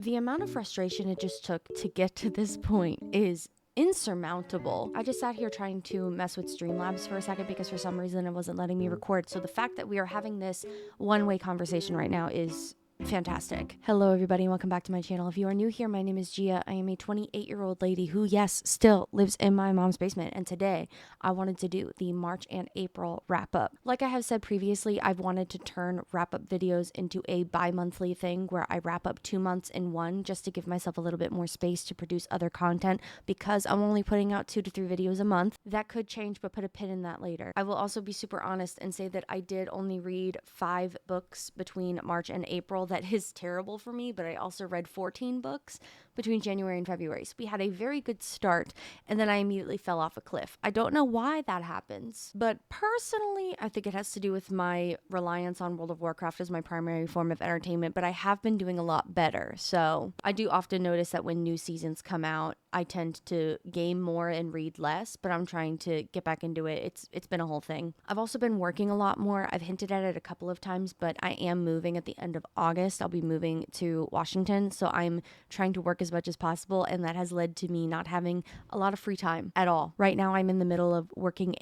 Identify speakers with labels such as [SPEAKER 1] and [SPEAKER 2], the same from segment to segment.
[SPEAKER 1] The amount of frustration it just took to get to this point is insurmountable. I just sat here trying to mess with Streamlabs for a second because for some reason it wasn't letting me record. So the fact that we are having this one-way conversation right now is fantastic. Hello everybody and welcome back to my channel. If you are new here, my name is Gia. I am a 28-year-old lady who, yes, still lives in my mom's basement, and today I wanted to do the March and April wrap up. Like I have said previously, I've wanted to turn wrap up videos into a bi-monthly thing where I wrap up 2 months in one, just to give myself a little bit more space to produce other content because I'm only putting out 2 to 3 videos a month. That could change, but put a pin in that later. I will also be super honest and say that I did only read 5 books between March and April. That is terrible for me, but I also read 14 books between January and February. So we had a very good start, and then I immediately fell off a cliff. I don't know why that happens, but personally, I think it has to do with my reliance on World of Warcraft as my primary form of entertainment, but I have been doing a lot better. So I do often notice that when new seasons come out, I tend to game more and read less, but I'm trying to get back into it. It's been a whole thing. I've also been working a lot more. I've hinted at it a couple of times, but I am moving at the end of August. I'll be moving to Washington, so I'm trying to work as much as possible, and that has led to me not having a lot of free time at all. Right now, I'm in the middle of working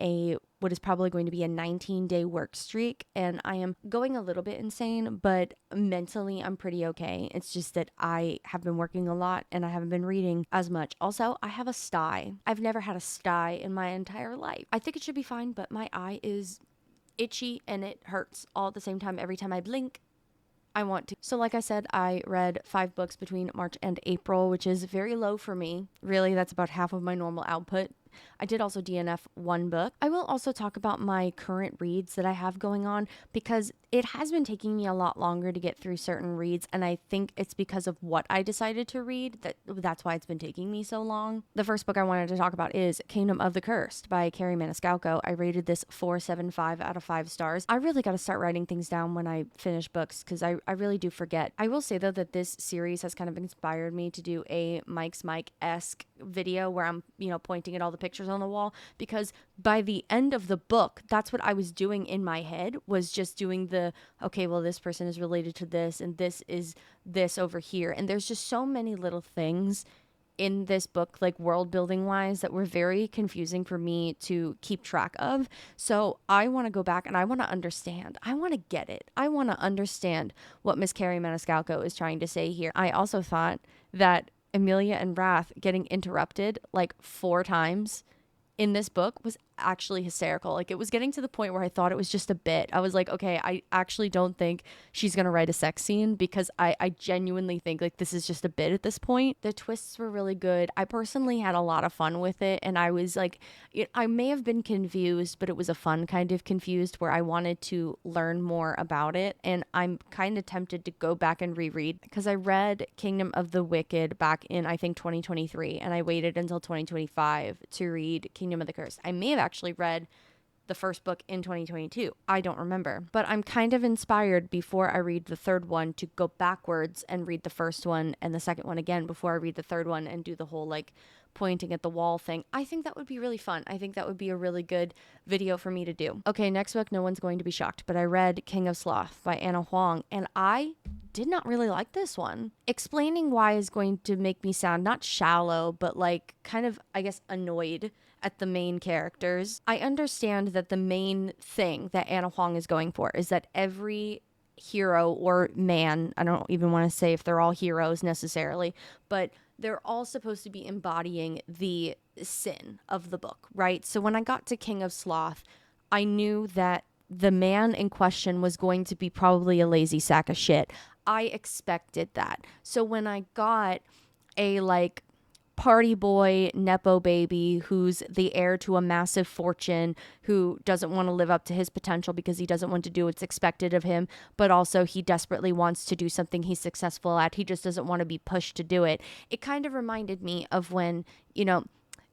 [SPEAKER 1] what is probably going to be a 19-day work streak, and I am going a little bit insane, but mentally I'm pretty okay. It's just that I have been working a lot and I haven't been reading as much. Also, I have a sty. I've never had a sty in my entire life. I think it should be fine, but my eye is itchy and it hurts all at the same time. Every time I blink, I want to. So like I said, I read 5 books between March and April, which is very low for me. Really, that's about half of my normal output. I did also DNF 1 book. I will also talk about my current reads that I have going on because it has been taking me a lot longer to get through certain reads, and I think it's because of what I decided to read that's why it's been taking me so long. The first book I wanted to talk about is Kingdom of the Cursed by Carrie Maniscalco. I rated this 4.75 out of 5 stars. I really got to start writing things down when I finish books because I really do forget. I will say though that this series has kind of inspired me to do a Mike's Mike-esque video where I'm, pointing at all the pictures on the wall, because by the end of the book, that's what I was doing in my head, was just doing okay, well, this person is related to this and this is this over here. And there's just so many little things in this book, like world building wise, that were very confusing for me to keep track of. So I want to go back and I want to understand. I want to get it. I want to understand what Miss Carrie Maniscalco is trying to say here. I also thought that Emilia and Wrath getting interrupted like 4 times in this book was actually hysterical. Like, it was getting to the point where I thought it was just a bit. I was like, okay, I actually don't think she's gonna write a sex scene, because I genuinely think like this is just a bit at this point. The twists were really good. I personally had a lot of fun with it, and I was like, I may have been confused, but it was a fun kind of confused where I wanted to learn more about it, and I'm kind of tempted to go back and reread, because I read Kingdom of the Wicked back in, I think, 2023, and I waited until 2025 to read Kingdom of the Cursed. I may have actually read the first book in 2022. I don't remember, but I'm kind of inspired before I read the third one to go backwards and read the first one and the second one again before I read the third one and do the whole like pointing at the wall thing. I think that would be really fun. I think that would be a really good video for me to do. Okay, next book, no one's going to be shocked, but I read King of Sloth by Anna Huang, and I did not really like this one. Explaining why is going to make me sound not shallow, but like kind of, I guess, annoyed at the main characters. I understand that the main thing that Anna Huang is going for is that every hero or man, I don't even want to say if they're all heroes necessarily, but they're all supposed to be embodying the sin of the book, right? So when I got to King of Sloth, I knew that the man in question was going to be probably a lazy sack of shit. I expected that. So when I got a like party boy, nepo baby, who's the heir to a massive fortune, who doesn't want to live up to his potential because he doesn't want to do what's expected of him, but also he desperately wants to do something he's successful at. He just doesn't want to be pushed to do it. It kind of reminded me of when,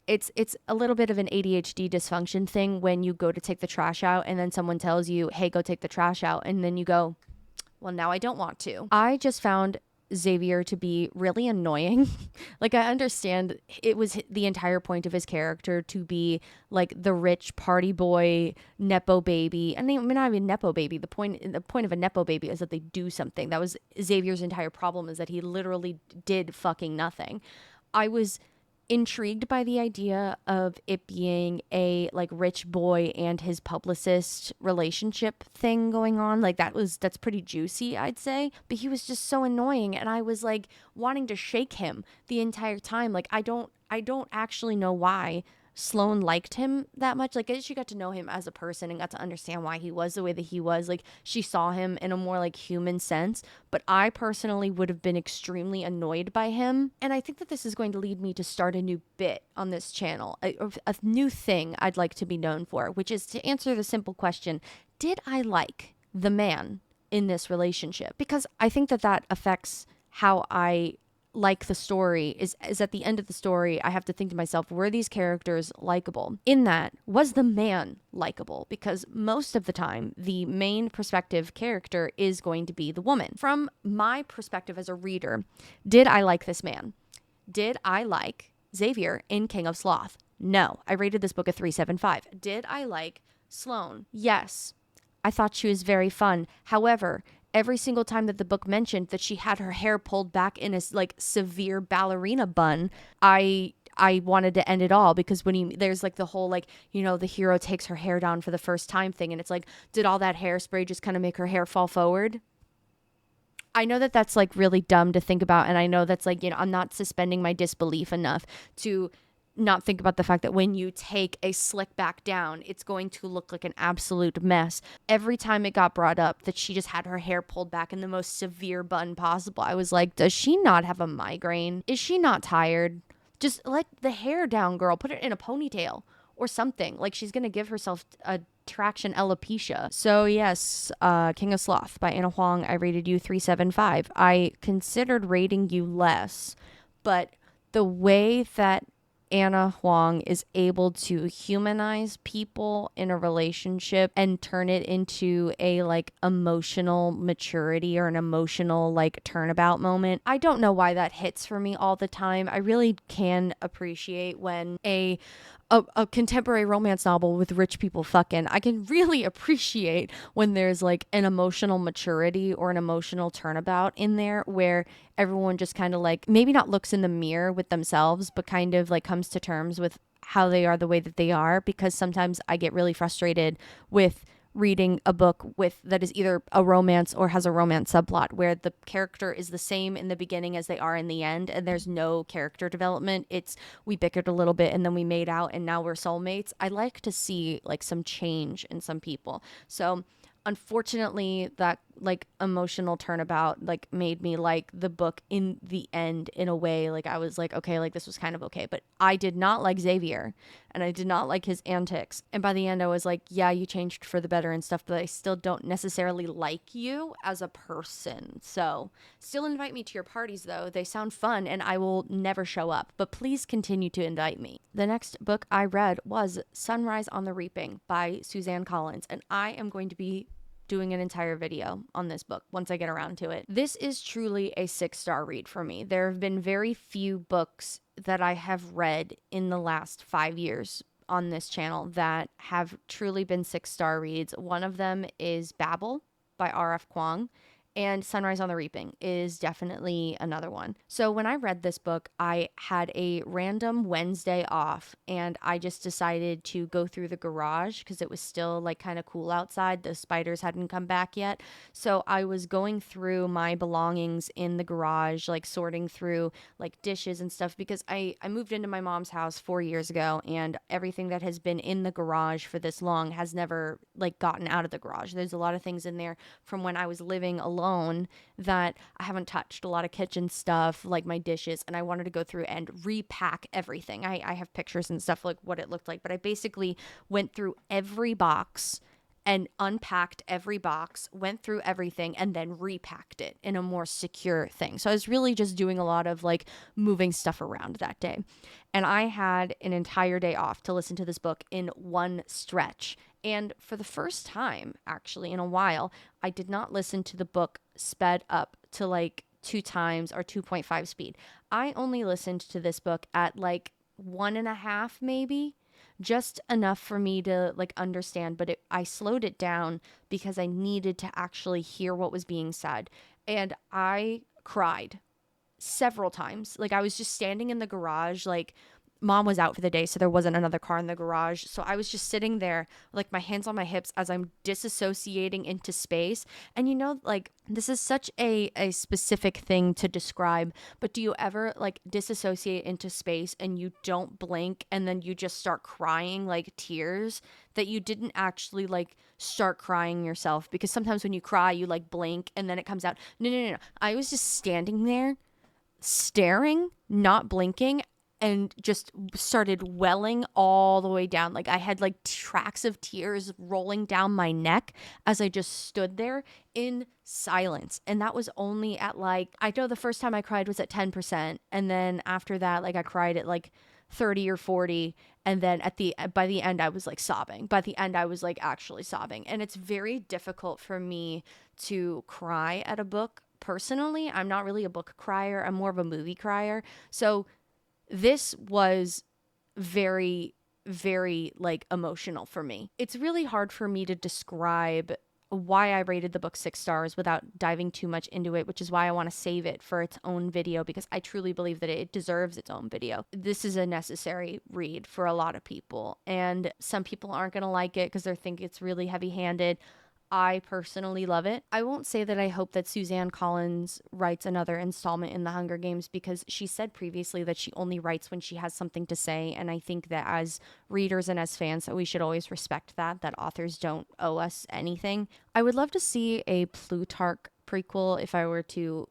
[SPEAKER 1] it's a little bit of an ADHD dysfunction thing when you go to take the trash out and then someone tells you, hey, go take the trash out. And then you go, well, now I don't want to. I just found Xavier to be really annoying. Like, I understand it was the entire point of his character to be like the rich party boy, Nepo baby. And I mean, not even Nepo baby. The point of a Nepo baby is that they do something. That was Xavier's entire problem, is that he literally did fucking nothing. I was intrigued by the idea of it being a like rich boy and his publicist relationship thing going on. Like, that's pretty juicy, I'd say. But he was just so annoying, and I was like wanting to shake him the entire time. Like, I don't actually know why Sloane liked him that much. Like, as she got to know him as a person and got to understand why he was the way that he was, like, she saw him in a more like human sense. But I personally would have been extremely annoyed by him. And I think that this is going to lead me to start a new bit on this channel, a new thing I'd like to be known for, which is to answer the simple question: did I like the man in this relationship? Because I think that that affects how I like the story. Is at the end of the story, I have to think to myself, were these characters likable? In that, was the man likable? Because most of the time, the main perspective character is going to be the woman. From my perspective as a reader, did I like this man? Did I like Xavier in King of Sloth? No. I rated this book a 3.75. Did I like Sloane? Yes. I thought she was very fun. However, every single time that the book mentioned that she had her hair pulled back in a like severe ballerina bun, I wanted to end it all, because there's like the whole like, the hero takes her hair down for the first time thing, and it's like, did all that hairspray just kind of make her hair fall forward? I know that that's like really dumb to think about, and I know that's like, I'm not suspending my disbelief enough to not think about the fact that when you take a slick back down, it's going to look like an absolute mess. Every time it got brought up that she just had her hair pulled back in the most severe bun possible, I was like, does she not have a migraine? Is she not tired? Just let the hair down, girl. Put it in a ponytail or something. Like, she's going to give herself a traction alopecia. So yes, King of Sloth by Anna Huang, I rated you 3.75. I considered rating you less, but the way that Anna Huang is able to humanize people in a relationship and turn it into a like emotional maturity or an emotional like turnabout moment, I don't know why that hits for me all the time. I really can appreciate when a contemporary romance novel with rich people fucking, I can really appreciate when there's like an emotional maturity or an emotional turnabout in there, where everyone just kind of like maybe not looks in the mirror with themselves, but kind of like comes to terms with how they are the way that they are. Because sometimes I get really frustrated with reading a book with that is either a romance or has a romance subplot where the character is the same in the beginning as they are in the end, and there's no character development. It's, we bickered a little bit and then we made out and now we're soulmates. I like to see like some change in some people. So unfortunately, that like emotional turnabout like made me like the book in the end in a way. Like, I was like, okay, like this was kind of okay, but I did not like Xavier and I did not like his antics. And by the end I was like, yeah, you changed for the better and stuff, but I still don't necessarily like you as a person. So still invite me to your parties though. They sound fun and I will never show up, but please continue to invite me. The next book I read was Sunrise on the Reaping by Suzanne Collins, and I am going to be doing an entire video on this book once I get around to it. This is truly a 6-star read for me. There have been very few books that I have read in the last 5 years on this channel that have truly been 6-star reads. One of them is Babel by R.F. Kuang, and Sunrise on the Reaping is definitely another one. So when I read this book, I had a random Wednesday off, and I just decided to go through the garage because it was still like kind of cool outside. The spiders hadn't come back yet. So I was going through my belongings in the garage, like sorting through like dishes and stuff, because I moved into my mom's house 4 years ago, and everything that has been in the garage for this long has never like gotten out of the garage. There's a lot of things in there from when I was living alone that I haven't touched, a lot of kitchen stuff, like my dishes, and I wanted to go through and repack everything. I have pictures and stuff like what it looked like, but I basically went through every box and unpacked every box, went through everything, and then repacked it in a more secure thing. So I was really just doing a lot of like moving stuff around that day. And I had an entire day off to listen to this book in one stretch. And for the first time, actually, in a while, I did not listen to the book sped up to like 2 times or 2.5 speed. I only listened to this book at like 1.5 maybe, just enough for me to like understand, but I slowed it down because I needed to actually hear what was being said. And I cried several times. Like I was just standing in the garage, like mom was out for the day, so there wasn't another car in the garage. So I was just sitting there, like my hands on my hips as I'm disassociating into space. And like this is such a specific thing to describe, but do you ever like disassociate into space and you don't blink and then you just start crying like tears that you didn't actually like start crying yourself? Because sometimes when you cry, you like blink and then it comes out. No. I was just standing there staring, not blinking, and just started welling all the way down. Like I had like tracks of tears rolling down my neck as I just stood there in silence. And that was only at like, I know the first time I cried was at 10%. And then after that, like I cried at like 30 or 40. And then by the end, I was like sobbing. By the end, I was like actually sobbing. And it's very difficult for me to cry at a book. Personally, I'm not really a book crier. I'm more of a movie crier. So this was very, very like emotional for me. It's really hard for me to describe why I rated the book 6 stars without diving too much into it, which is why I want to save it for its own video, because I truly believe that it deserves its own video. This is a necessary read for a lot of people, and some people aren't going to like it because they think it's really heavy-handed. I personally love it. I won't say that I hope that Suzanne Collins writes another installment in the Hunger Games, because she said previously that she only writes when she has something to say. And I think that as readers and as fans, that we should always respect that authors don't owe us anything. I would love to see a Plutarch prequel. If I were to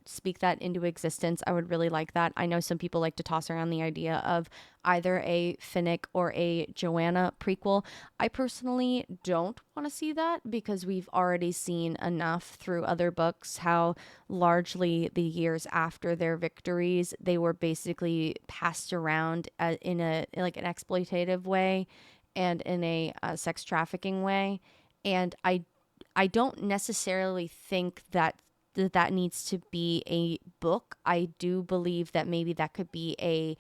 [SPEAKER 1] speak that into existence, I would really like that. I know some people like to toss around the idea of either a Finnick or a Joanna prequel. I personally don't want to see that, because we've already seen enough through other books how largely the years after their victories, they were basically passed around in a like an exploitative way and in a sex trafficking way. And I don't necessarily think that needs to be a book. I do believe that maybe that could be a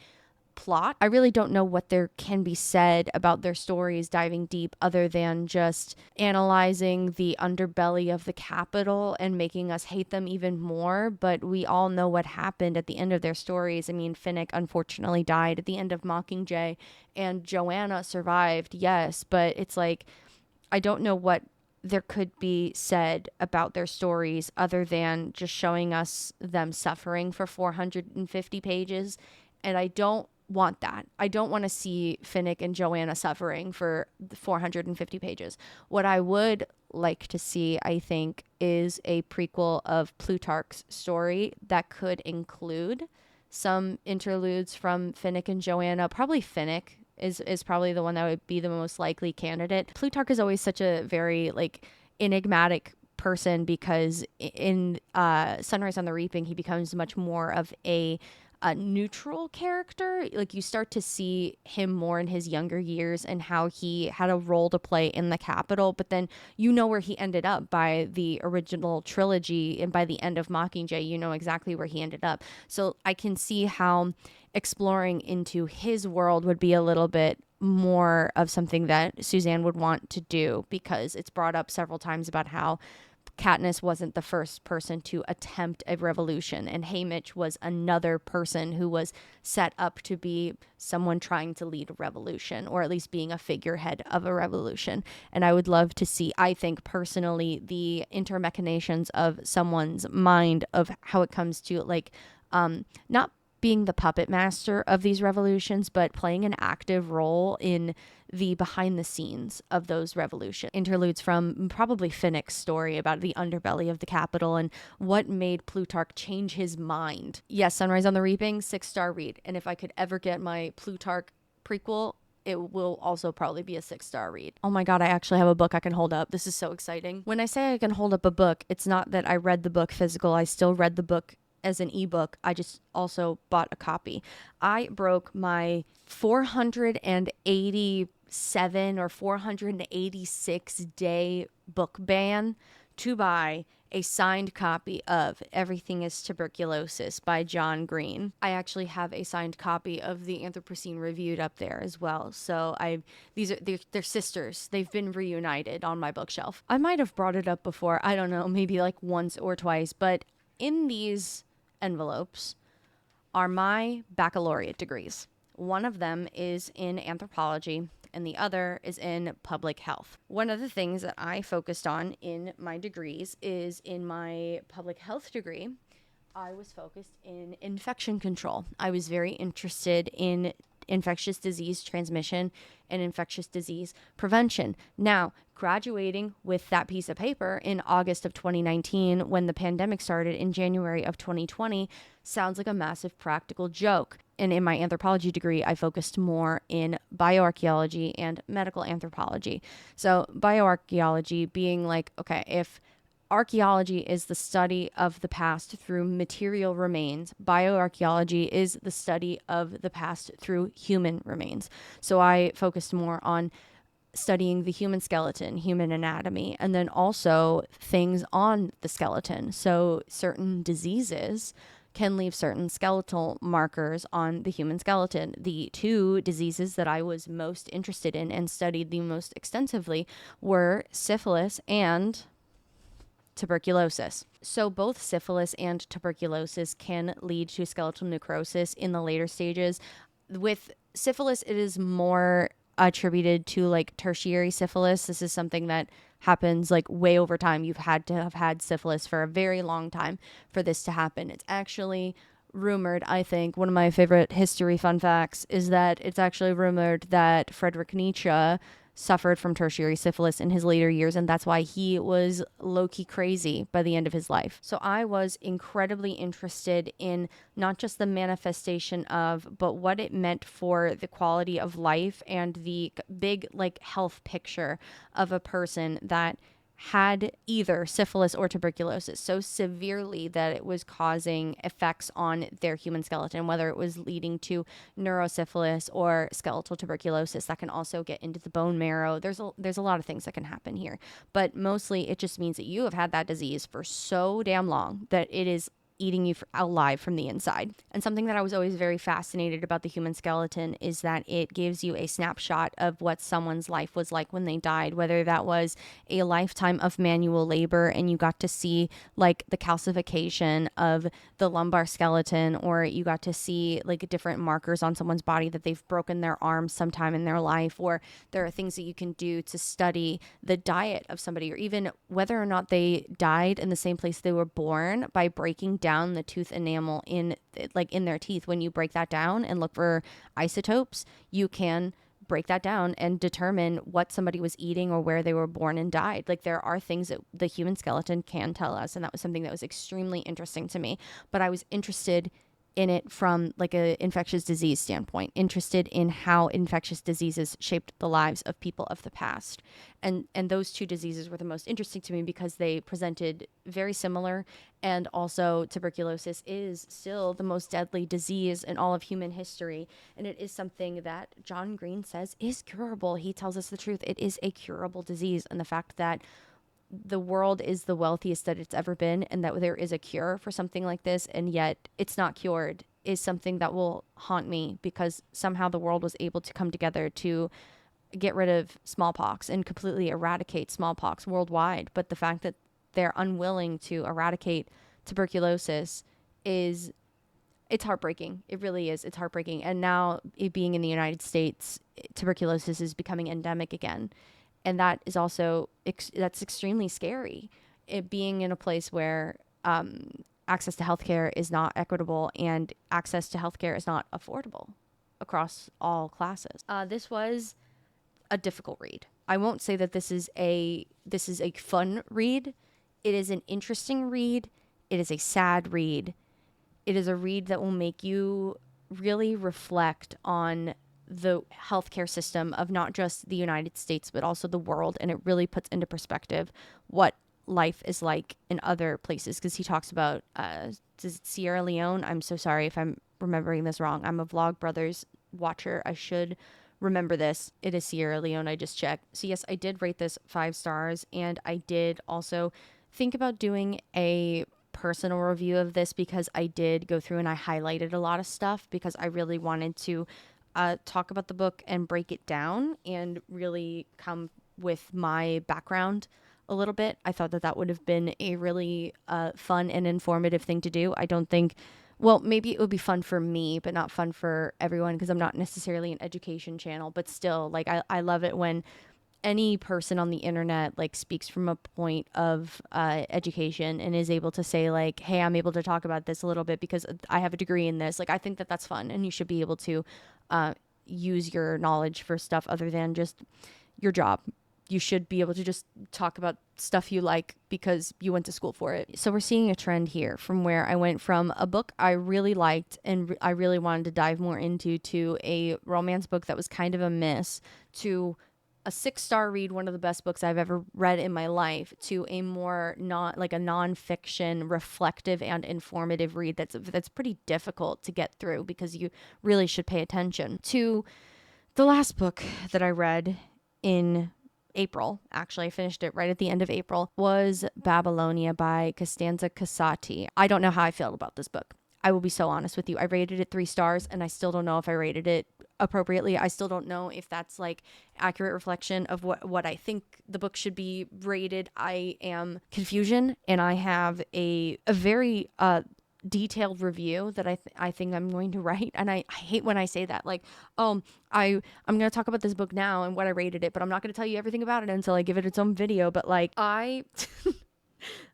[SPEAKER 1] plot. I really don't know what there can be said about their stories diving deep, other than just analyzing the underbelly of the Capitol and making us hate them even more. But we all know what happened at the end of their stories. I mean, Finnick unfortunately died at the end of Mockingjay, and Joanna survived, yes, but it's like, I don't know what there could be said about their stories other than just showing us them suffering for 450 pages. And I don't want that. I don't want to see Finnick and Joanna suffering for 450 pages. What I would like to see, I think, is a prequel of Plutarch's story that could include some interludes from Finnick and Joanna. Probably Finnick is probably the one that would be the most likely candidate. Plutarch is always such a very like enigmatic person, because in Sunrise on the Reaping, he becomes much more of a neutral character. Like you start to see him more in his younger years and how he had a role to play in the Capitol, but then you know where he ended up by the original trilogy, and by the end of Mockingjay, you know exactly where he ended up. So I can see how exploring into his world would be a little bit more of something that Suzanne would want to do, because it's brought up several times about how Katniss wasn't the first person to attempt a revolution, and Haymitch was another person who was set up to be someone trying to lead a revolution, or at least being a figurehead of a revolution. And I would love to see, I think personally, the intermachinations of someone's mind, of how it comes to like not being the puppet master of these revolutions, but playing an active role in the behind the scenes of those revolutions. Interludes from probably Finnick's story about the underbelly of the Capitol and what made Plutarch change his mind. Yes, Sunrise on the Reaping, 6-star read. And if I could ever get my Plutarch prequel, it will also probably be a 6-star read. Oh my God, I actually have a book I can hold up. This is so exciting. When I say I can hold up a book, it's not that I read the book physical. I still read the book as an ebook. I just also bought a copy. I broke my 487 or 486 day book ban to buy a signed copy of Everything is Tuberculosis by John Green. I actually have a signed copy of the Anthropocene Reviewed up there as well. So they're sisters. They've been reunited on my bookshelf. I might have brought it up before. I don't know, maybe like once or twice, but in these envelopes are my baccalaureate degrees. One of them is in anthropology and the other is in public health. One of the things that I focused on in my degrees is in my public health degree, I was focused in infection control. I was very interested in infectious disease transmission and infectious disease prevention. Now, graduating with that piece of paper in August of 2019, when the pandemic started in January of 2020, sounds like a massive practical joke. And in my anthropology degree, I focused more in bioarchaeology and medical anthropology. So bioarchaeology being like, okay, if archaeology is the study of the past through material remains, bioarchaeology is the study of the past through human remains. So I focused more on studying the human skeleton, human anatomy, and then also things on the skeleton. So certain diseases can leave certain skeletal markers on the human skeleton. The two diseases that I was most interested in and studied the most extensively were syphilis and tuberculosis. So both syphilis and tuberculosis can lead to skeletal necrosis in the later stages. With syphilis, it is more attributed to like tertiary syphilis. This is something that happens like way over time. You've had to have had syphilis for a very long time for this to happen. It's actually rumored, I think, one of my favorite history fun facts is that it's actually rumored that Friedrich Nietzsche suffered from tertiary syphilis in his later years, and that's why he was low-key crazy by the end of his life. So I was incredibly interested in not just the manifestation of, but what it meant for the quality of life and the big like health picture of a person that had either syphilis or tuberculosis so severely that it was causing effects on their human skeleton, whether it was leading to neurosyphilis or skeletal tuberculosis that can also get into the bone marrow. There's a lot of things that can happen here, but mostly it just means that you have had that disease for so damn long that it is eating you alive from the inside. And something that I was always very fascinated about the human skeleton is that it gives you a snapshot of what someone's life was like when they died, whether that was a lifetime of manual labor and you got to see like the calcification of the lumbar skeleton, or you got to see like different markers on someone's body that they've broken their arms sometime in their life, or there are things that you can do to study the diet of somebody, or even whether or not they died in the same place they were born by breaking down the tooth enamel in their teeth. When you break that down and look for isotopes, you can break that down and determine what somebody was eating or where they were born and died. Like there are things that the human skeleton can tell us, and that was something that was extremely interesting to me. But I was interested in it from like a infectious disease standpoint, interested in how infectious diseases shaped the lives of people of the past. And those two diseases were the most interesting to me because they presented very similar, and also tuberculosis is still the most deadly disease in all of human history. And it is something that John Green says is curable. He tells us the truth. It is a curable disease. And the fact that the world is the wealthiest that it's ever been, and that there is a cure for something like this, and yet it's not cured, is something that will haunt me, because somehow the world was able to come together to get rid of smallpox and completely eradicate smallpox worldwide. But the fact that they're unwilling to eradicate tuberculosis it's heartbreaking. It really is. It's heartbreaking. And now, it being in the United States, tuberculosis is becoming endemic again. And that is also, that's extremely scary. It being in a place where access to healthcare is not equitable and access to healthcare is not affordable across all classes. This was a difficult read. I won't say that this is a fun read. It is an interesting read. It is a sad read. It is a read that will make you really reflect on the healthcare system of not just the United States, but also the world. And it really puts into perspective what life is like in other places. Because he talks about Sierra Leone. I'm so sorry if I'm remembering this wrong. I'm a Vlog Brothers watcher. I should remember this. It is Sierra Leone. I just checked. So yes, I did rate this 5 stars, and I did also think about doing a personal review of this because I did go through and I highlighted a lot of stuff because I really wanted to talk about the book and break it down and really come with my background a little bit. I thought that that would have been a really fun and informative thing to do. I don't think, well, maybe it would be fun for me, but not fun for everyone because I'm not necessarily an education channel, but still, like, I love it when any person on the internet like speaks from a point of education and is able to say like, hey, I'm able to talk about this a little bit because I have a degree in this. Like, I think that that's fun, and you should be able to use your knowledge for stuff other than just your job. You should be able to just talk about stuff you like because you went to school for it. So we're seeing a trend here from where I went from a book I really liked and I really wanted to dive more into to a romance book that was kind of a miss to a 6-star read, one of the best books I've ever read in my life, to a more not like a nonfiction, reflective and informative read that's pretty difficult to get through because you really should pay attention. To the last book that I read in April, actually I finished it right at the end of April, was Babylonia by Costanza Casati. I don't know how I feel about this book. I will be so honest with you. I rated it 3 stars and I still don't know if I rated it appropriately. I still don't know if that's like accurate reflection of what I think the book should be rated. I am confusion, and I have a very detailed review that I think I'm going to write. And I hate when I say that, like, I'm going to talk about this book now and what I rated it, but I'm not going to tell you everything about it until I give it its own video. But like oh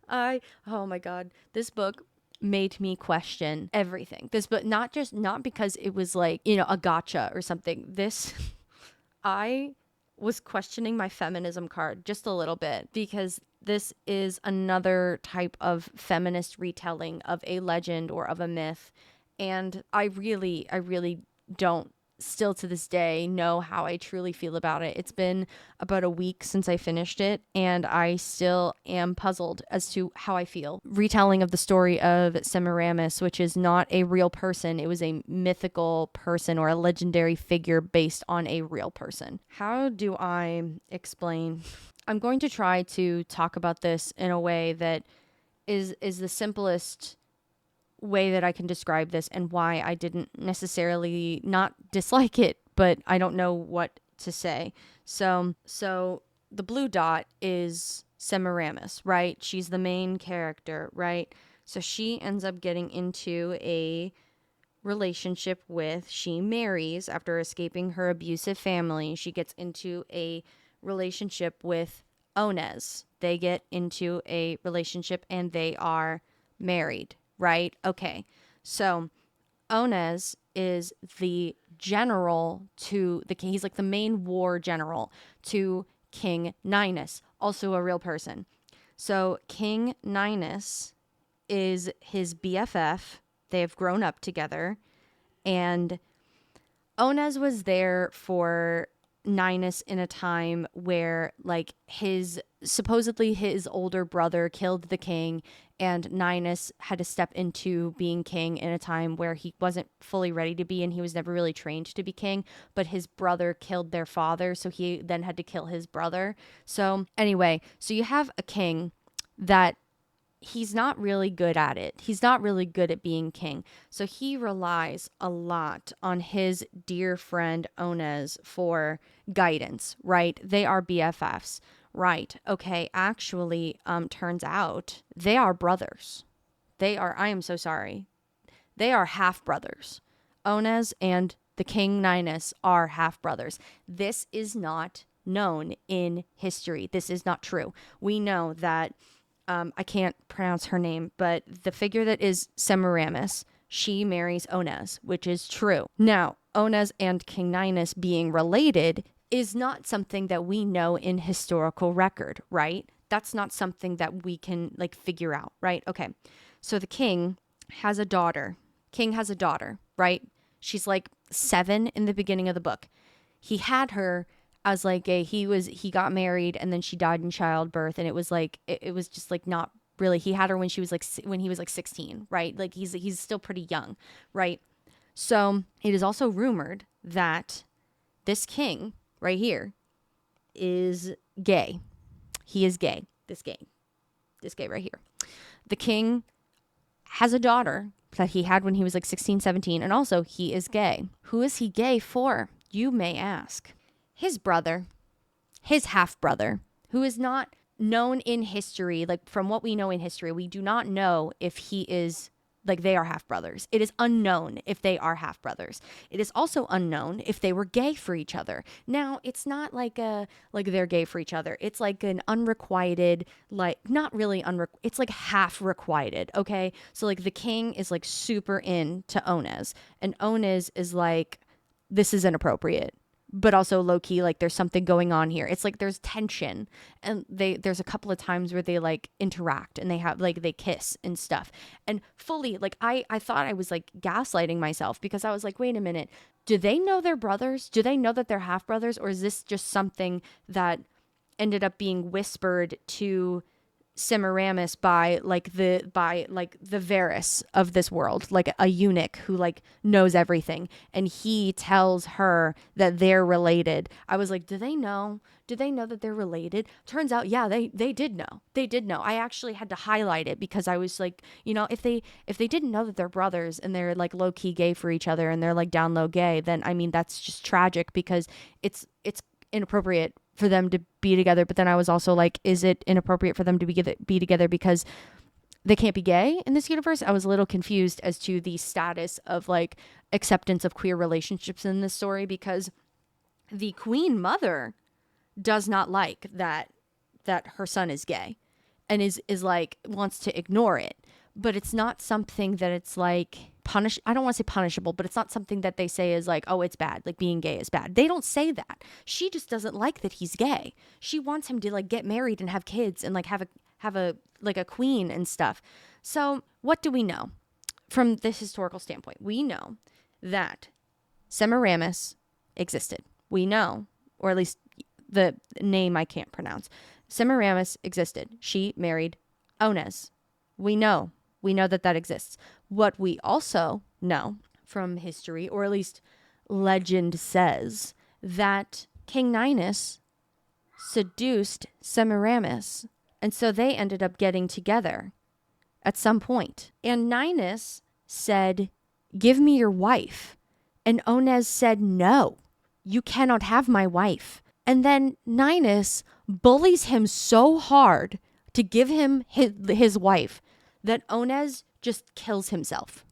[SPEAKER 1] my God, this book made me question everything. This, but not because it was like, a gotcha or something. This, I was questioning my feminism card just a little bit because this is another type of feminist retelling of a legend or of a myth. And I really don't still to this day know how I truly feel about it. It's been about a week since I finished it, and I still am puzzled as to how I feel. Retelling of the story of Semiramis, which is not a real person. It was a mythical person or a legendary figure based on a real person. How do I explain? I'm going to try to talk about this in a way that is the simplest way that I can describe this and why I didn't necessarily not dislike it, but I don't know what to say. So the blue dot is Semiramis, right? She's the main character, right? So she ends up getting into a relationship she marries after escaping her abusive family. She gets into a relationship with Onez. They get into a relationship and they are married. Right? Okay. So Onez is the general to the king. He's like the main war general to King Ninus, also a real person. So King Ninus is his BFF. They have grown up together. And Onez was there for Ninus in a time where like supposedly his older brother killed the king, and Ninus had to step into being king in a time where he wasn't fully ready to be, and he was never really trained to be king, but his brother killed their father, so he then had to kill his brother. So anyway, so you have a king that he's not really good at it. He's not really good at being king. So he relies a lot on his dear friend Onez for guidance, right? They are BFFs, right? Okay, actually, turns out they are brothers. I am so sorry. They are half brothers. Onez and the King Ninus are half brothers. This is not known in history. This is not true. We know that I can't pronounce her name, but the figure that is Semiramis, she marries Onez, which is true. Now, Onez and King Ninus being related is not something that we know in historical record, right? That's not something that we can like figure out, right? Okay. So the king has a daughter. King has a daughter, right? She's like 7 in the beginning of the book. He had her as like he got married and then she died in childbirth, and it was like it was just like not really. He had her when he was like 16, right? Like he's still pretty young, right? So it is also rumored that this king right here is gay. He is gay. This king. This guy right here. The king has a daughter that he had when he was like 16, 17, and also he is gay. Who is he gay for, you may ask? His brother, his half-brother, who is not known in history. Like, from what we know in history, we do not know if he is, like, they are half-brothers. It is unknown if they are half-brothers. It is also unknown if they were gay for each other. Now, it's not like they're gay for each other. It's like an unrequited, like, not really it's like half requited, okay? So, like, the king is, like, super into Onez, and Onez is like, this is inappropriate, but also low-key, like, there's something going on here. It's like there's tension, and there's a couple of times where they, like, interact, and they have, like, they kiss and stuff. And fully, like, I thought I was, like, gaslighting myself, because I was like, wait a minute, do they know they're brothers? Do they know that they're half-brothers? Or is this just something that ended up being whispered to Semiramis by the Varys of this world, like a eunuch who, like, knows everything, and he tells her that they're related? I was like, do they know that they're related? Turns out, yeah, they did know. I actually had to highlight it, because I was like, you know, if they didn't know that they're brothers and they're, like, low-key gay for each other, and they're, like, down low gay, then I mean, that's just tragic, because it's inappropriate for them to be together. But then I was also like, is it inappropriate for them to be together because they can't be gay in this universe? I was a little confused as to the status of, like, acceptance of queer relationships in this story, because the queen mother does not like that her son is gay, and is like, wants to ignore it. But it's not something that it's like I don't want to say punishable, but it's not something that they say is like, oh, it's bad, like, being gay is bad. They don't say that. She just doesn't like that he's gay. She wants him to, like, get married and have kids and, like, have a like a queen and stuff. So what do we know from this historical standpoint? We know that Semiramis existed. We know, or at least the name I can't pronounce. Semiramis existed. She married Onez. We know that exists. What we also know from history, or at least legend says, that King Ninus seduced Semiramis, and so they ended up getting together at some point. And Ninus said, give me your wife. And Onez said, no, you cannot have my wife. And then Ninus bullies him so hard to give him his wife that Onez just kills himself.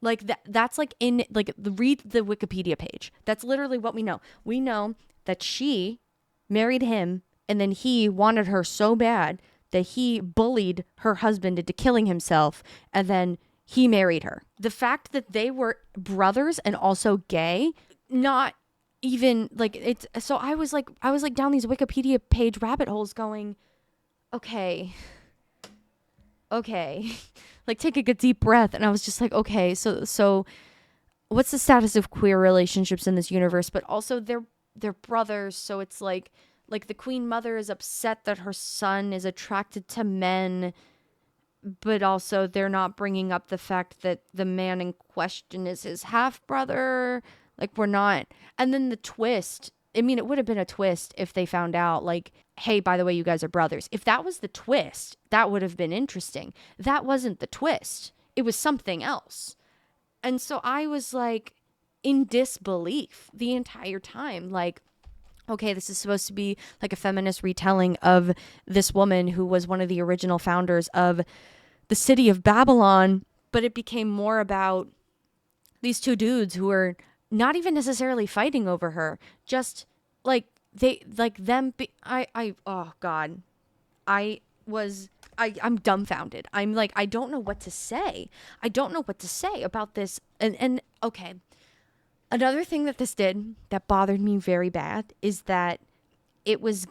[SPEAKER 1] Like, that's like in, like, read the Wikipedia page. That's literally what we know. We know that she married him, and then he wanted her so bad that he bullied her husband into killing himself, and then he married her. The fact that they were brothers and also gay, not even, like, it's, so I was like down these Wikipedia page rabbit holes going, okay, like, take a good deep breath. And I was just like, okay, so what's the status of queer relationships in this universe? But also they're brothers, so it's like the queen mother is upset that her son is attracted to men, but also they're not bringing up the fact that the man in question is his half brother. Like, we're not. And then the twist, I mean, it would have been a twist if they found out, like, hey, by the way, you guys are brothers. If that was the twist, that would have been interesting. That wasn't the twist. It was something else. And so I was, like, in disbelief the entire time. Like, okay, this is supposed to be like a feminist retelling of this woman who was one of the original founders of the city of Babylon, but it became more about these two dudes who were not even necessarily fighting over her, just like oh God, I'm dumbfounded. I'm like, I don't know what to say. I don't know what to say about this. And okay, another thing that this did that bothered me very bad is that it was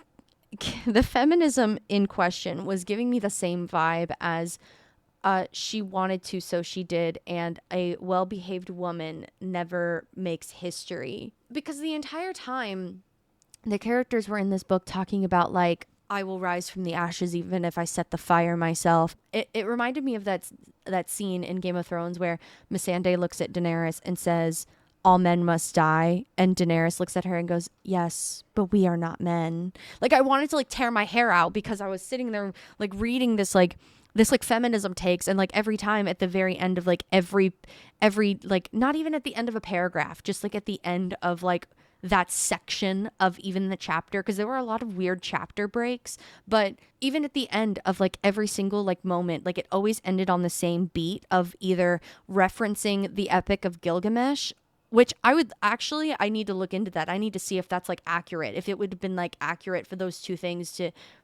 [SPEAKER 1] the feminism in question was giving me the same vibe as she wanted to, so she did, and a well-behaved woman never makes history. Because the entire time, the characters were in this book talking about, like, I will rise from the ashes even if I set the fire myself. It reminded me of that scene in Game of Thrones where Missandei looks at Daenerys and says, all men must die. And Daenerys looks at her and goes, yes, but we are not men. Like, I wanted to like tear my hair out because I was sitting there like reading this like feminism takes, and like every time at the very end of like every like, not even at the end of a paragraph, just like at the end of like that section of even the chapter, because there were a lot of weird chapter breaks, but even at the end of like every single like moment, like it always ended on the same beat of either referencing the Epic of Gilgamesh, which I need to look into that. I need to see if that's like accurate, if it would have been like accurate for those two things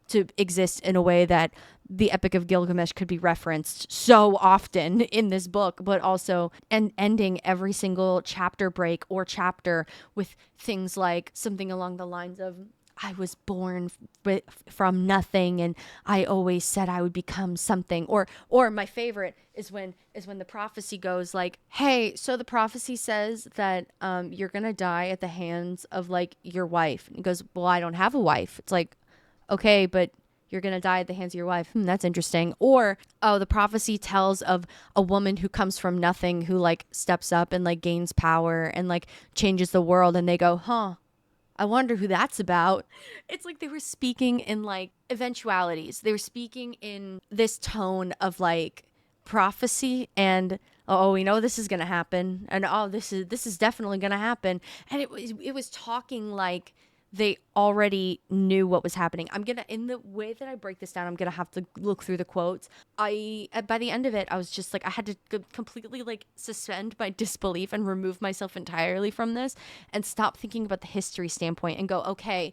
[SPEAKER 1] to exist in a way that the Epic of Gilgamesh could be referenced so often in this book, but also and ending every single chapter break or chapter with things like something along the lines of, I was born from nothing, and I always said I would become something. Or my favorite is when the prophecy goes like, hey, so the prophecy says that you're gonna die at the hands of like your wife. And he goes, well, I don't have a wife. It's like, okay, but you're gonna die at the hands of your wife. That's interesting. Or, oh, the prophecy tells of a woman who comes from nothing, who like steps up and like gains power and like changes the world. And they go, huh, I wonder who that's about. It's like they were speaking in like eventualities. They were speaking in this tone of like prophecy and, oh, we know this is going to happen. And oh, this is definitely going to happen. And it was talking like they already knew what was happening. In the way that I break this down, I'm going to have to look through the quotes. By the end of it, I was just like, I had to completely like suspend my disbelief and remove myself entirely from this and stop thinking about the history standpoint and go, okay,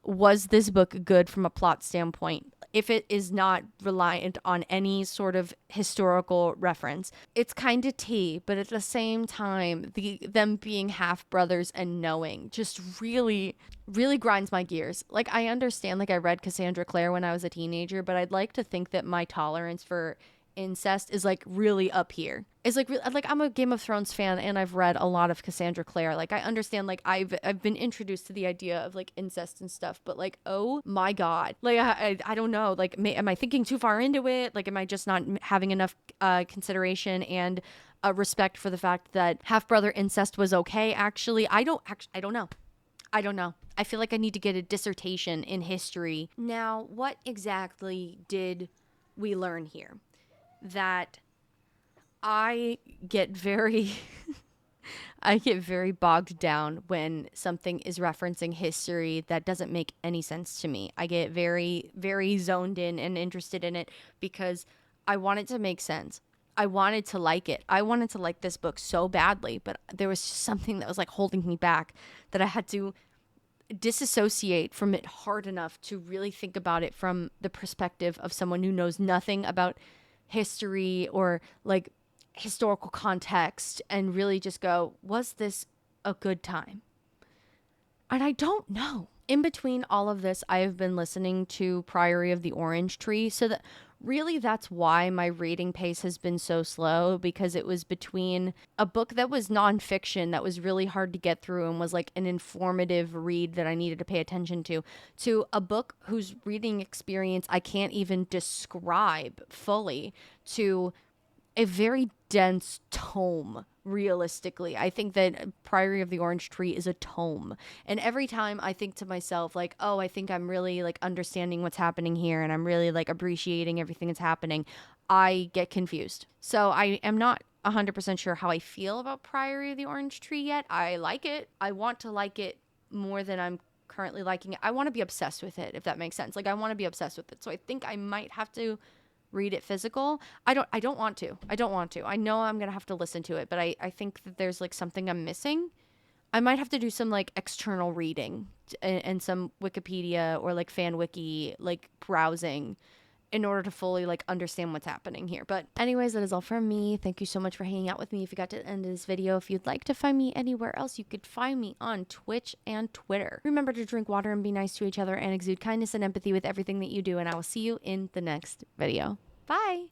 [SPEAKER 1] was this book good from a plot standpoint? If it is not reliant on any sort of historical reference, it's kind of tea, but at the same time, them being half brothers and knowing just really, really grinds my gears. Like, I understand, like, I read Cassandra Clare when I was a teenager, but I'd like to think that my tolerance for incest is like really up here. It's like I'm a Game of Thrones fan, and I've read a lot of Cassandra Clare. Like, I understand, like I've been introduced to the idea of like incest and stuff, but like, oh my god, like I don't know, like am I thinking too far into it? Like, am I just not having enough consideration and respect for the fact that half brother incest was okay? Actually, I don't know. I don't know. I feel like I need to get a dissertation in history. Now, what exactly did we learn here? That I get very bogged down when something is referencing history that doesn't make any sense to me. I get very, very zoned in and interested in it because I want it to make sense. I wanted to like it. I wanted to like this book so badly, but there was just something that was like holding me back, that I had to disassociate from it hard enough to really think about it from the perspective of someone who knows nothing about history or like historical context, and really just go, was this a good time? And I don't know. In between all of this, I have been listening to Priory of the Orange Tree, so that really that's why my reading pace has been so slow, because it was between a book that was nonfiction that was really hard to get through and was like an informative read that I needed to pay attention to a book whose reading experience I can't even describe fully, to a very dense tome. Realistically, I think that Priory of the Orange Tree is a tome, and every time I think to myself like, oh, I think I'm really like understanding what's happening here, and I'm really like appreciating everything that's happening, I get confused. So I am not 100% sure how I feel about Priory of the Orange Tree yet. I like it. I want to like it more than I'm currently liking it. I want to be obsessed with it, if that makes sense. Like, I want to be obsessed with it. So I think I might have to read it physical. I don't want to. I know I'm gonna have to listen to it, but I think that there's like something I'm missing. I might have to do some like external reading and some Wikipedia or like fan wiki like browsing in order to fully like understand what's happening here. But anyways, that is all from me. Thank you so much for hanging out with me. If you got to the end of this video, if you'd like to find me anywhere else, you could find me on Twitch and Twitter. Remember to drink water and be nice to each other and exude kindness and empathy with everything that you do, and I will see you in the next video. Bye!